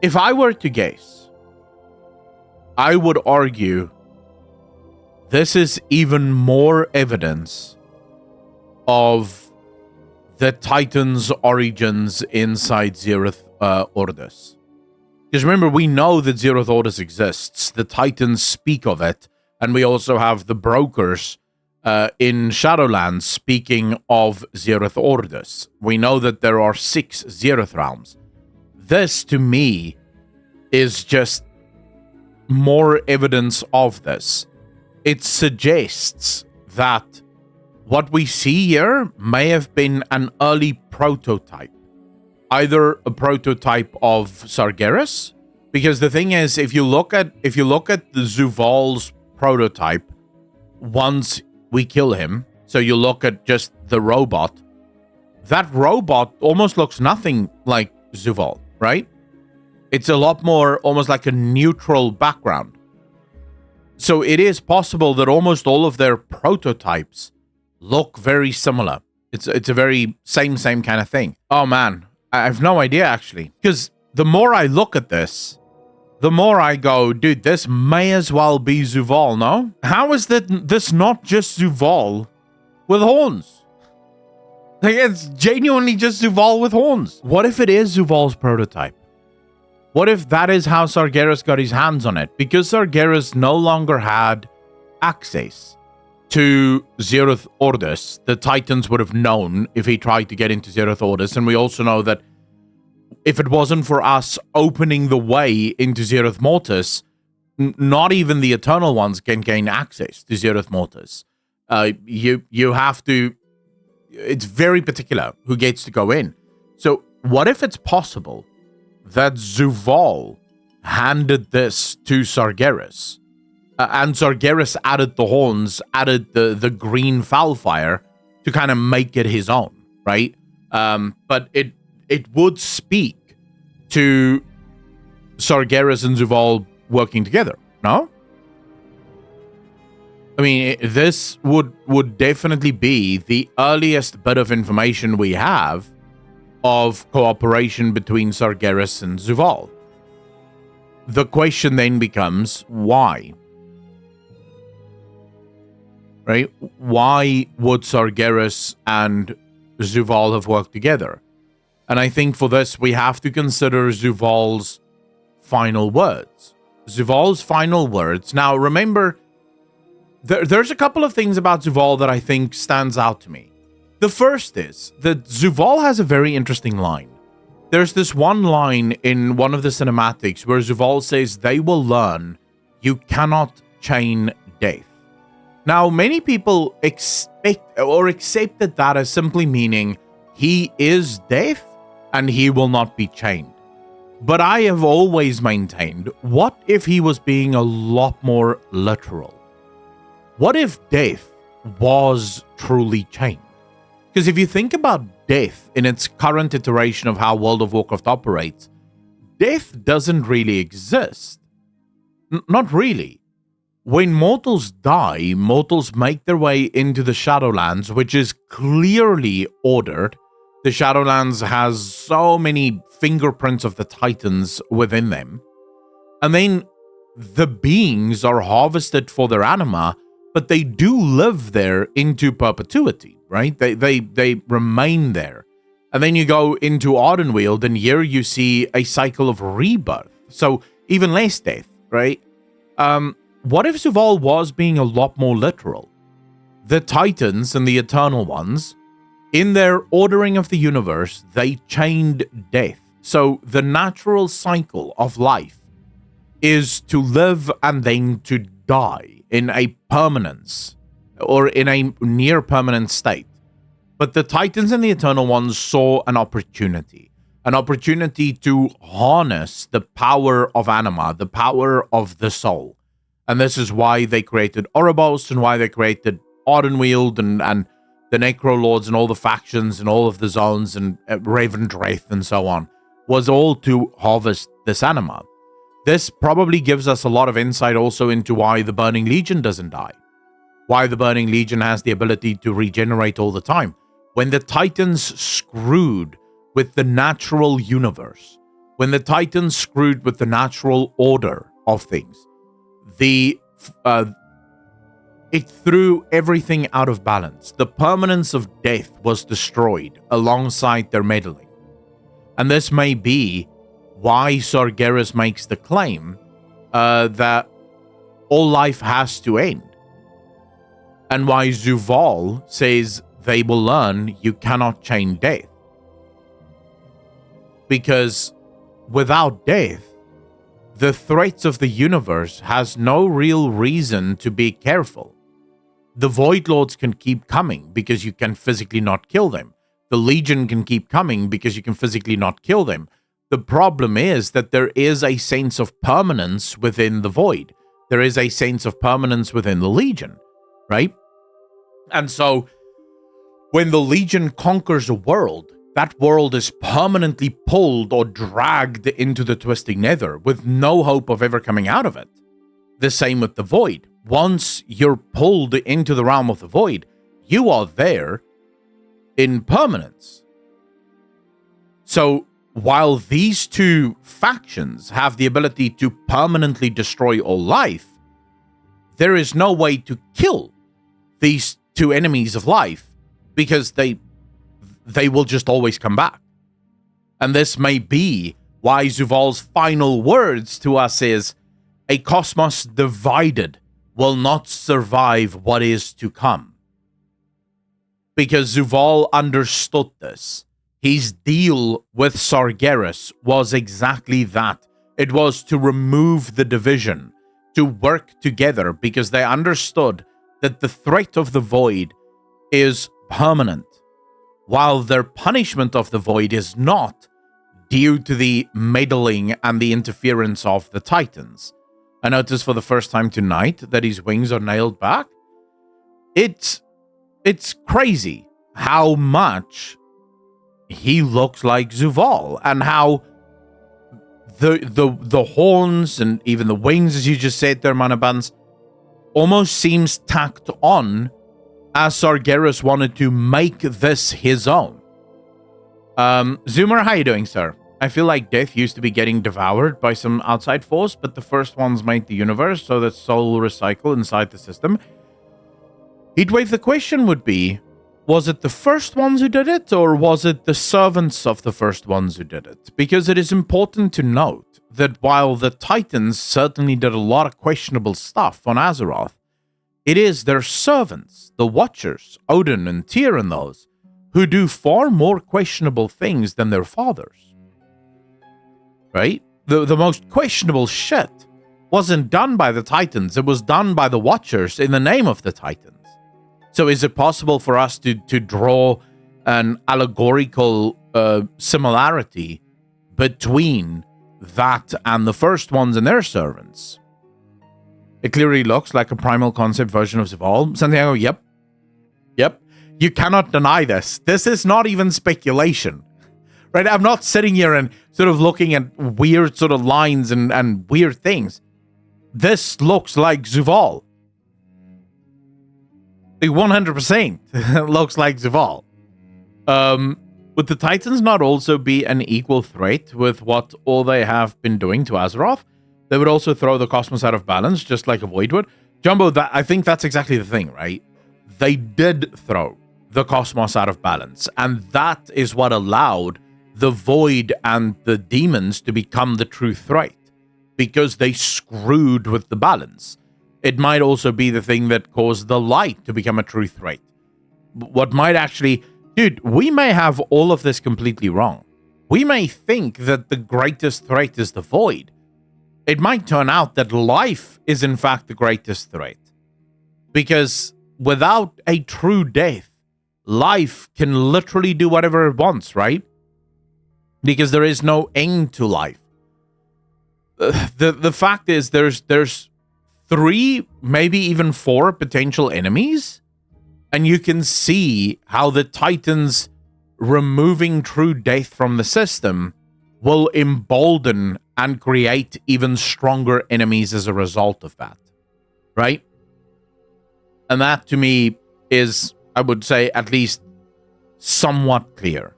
If I were to guess, I would argue this is even more evidence of the Titans' origins inside Zeroth Ordis. Because remember, we know that Zeroth Ordis exists. The Titans speak of it. And we also have the brokers in Shadowlands speaking of Zeroth Ordis. We know that there are 6 Zeroth realms. This, to me, is just more evidence of this. It suggests that what we see here may have been an early prototype. Either a prototype of Sargeras, because the thing is, if you look at the Zuval's prototype, once we kill him, so you look at just the robot, that robot almost looks nothing like Zuval, right? It's a lot more almost like a neutral background. So it is possible that almost all of their prototypes look very similar. It's a very same kind of thing. Oh man, I have no idea actually. Because the more I look at this, the more I go, dude, this may as well be Zuval, no? How is this not just Zuval with horns? Like, it's genuinely just Zuval with horns. What if it is Zuval's prototype? What if that is how Sargeras got his hands on it? Because Sargeras no longer had access to Zeroth Ordis, the Titans would have known if he tried to get into Zeroth Ordis, and we also know that if it wasn't for us opening the way into Zeroth Mortis, not even the Eternal Ones can gain access to Zeroth Mortis. You have to... It's very particular who gets to go in. So what if it's possible that Zuval handed this to Sargeras, and Sargeras added the horns, added the green Foulfire to kind of make it his own, right? But it would speak to Sargeras and Zuval working together, no? I mean, this would definitely be the earliest bit of information we have of cooperation between Sargeras and Zuval. The question then becomes, why? Right? Why would Sargeras and Zuval have worked together? And I think for this, we have to consider Zuval's final words. Zuval's final words. Now, remember, there's a couple of things about Zuval that I think stands out to me. The first is that Zuval has a very interesting line. There's this one line in one of the cinematics where Zuval says, they will learn you cannot chain death. Now, many people expect or accepted that as simply meaning he is death and he will not be chained. But I have always maintained, what if he was being a lot more literal? What if death was truly chained? Because if you think about death in its current iteration of how World of Warcraft operates, death doesn't really exist. Not really. When mortals die, mortals make their way into the Shadowlands, which is clearly ordered. The Shadowlands has so many fingerprints of the Titans within them. And then the beings are harvested for their anima, but they do live there into perpetuity, right? They remain there. And then you go into Ardenweald, and here you see a cycle of rebirth. So even less death, right? What if Zuval was being a lot more literal? The Titans and the Eternal Ones, in their ordering of the universe, they chained death. So the natural cycle of life is to live and then to die in a permanence or in a near permanent state. But the Titans and the Eternal Ones saw an opportunity to harness the power of anima, the power of the soul. And this is why they created Oribos and why they created Ardenweald and the Necrolords and all the factions and all of the zones and Ravendreth and so on, was all to harvest this anima. This probably gives us a lot of insight also into why the Burning Legion doesn't die. Why the Burning Legion has the ability to regenerate all the time. When the Titans screwed with the natural universe, when the Titans screwed with the natural order of things, it threw everything out of balance. The permanence of death was destroyed alongside their meddling. And this may be why Sargeras makes the claim that all life has to end. And why Zuvul says they will learn you cannot chain death. Because without death, the threats of the universe has no real reason to be careful. The Void Lords can keep coming because you can physically not kill them. The Legion can keep coming because you can physically not kill them. The problem is that there is a sense of permanence within the Void. There is a sense of permanence within the Legion, right? And so, when the Legion conquers a world, that world is permanently pulled or dragged into the Twisting Nether with no hope of ever coming out of it. The same with the Void. Once you're pulled into the realm of the Void, you are there in permanence. So, while these two factions have the ability to permanently destroy all life, there is no way to kill these two enemies of life because they will just always come back. And this may be why Zuvul's final words to us is, a cosmos divided will not survive what is to come. Because Zuvul understood this. His deal with Sargeras was exactly that. It was to remove the division, to work together, because they understood that the threat of the Void is permanent, while their punishment of the Void is not, due to the meddling and the interference of the Titans. I noticed for the first time tonight that his wings are nailed back. It's crazy how much he looks like Zuvul, and how the horns and even the wings, as you just said there, Manabuns, almost seems tacked on as Sargeras wanted to make this his own. Zoomer, how you doing, sir? I feel like death used to be getting devoured by some outside force, but the first ones made the universe, so that soul will recycle inside the system. Heatwave, the question would be, was it the first ones who did it, or was it the servants of the first ones who did it? Because it is important to note that while the Titans certainly did a lot of questionable stuff on Azeroth, it is their servants, the Watchers, Odin and Tyr and those, who do far more questionable things than their fathers. Right? The most questionable shit wasn't done by the Titans, it was done by the Watchers in the name of the Titans. So is it possible for us to draw an allegorical similarity between that and the first ones and their servants? It clearly looks like a primal concept version of Zuvul. Santiago, yep. You cannot deny this. This is not even speculation. Right? I'm not sitting here and sort of looking at weird sort of lines and weird things. This looks like Zuvul. 100% looks like Zuvul. Would the Titans not also be an equal threat with what all they have been doing to Azeroth? They would also throw the cosmos out of balance, just like a Void would. Jumbo, I think that's exactly the thing, right? They did throw the cosmos out of balance, and that is what allowed the Void and the demons to become the true threat, because they screwed with the balance. It might also be the thing that caused the light to become a true threat. What might actually... Dude, we may have all of this completely wrong. We may think that the greatest threat is the Void. It might turn out that life is in fact the greatest threat. Because without a true death, life can literally do whatever it wants, right? Because there is no end to life. The fact is there's 3, maybe even 4 potential enemies, and you can see how the Titans removing true death from the system will embolden and create even stronger enemies as a result of that, right? And that to me is, I would say, at least somewhat clear.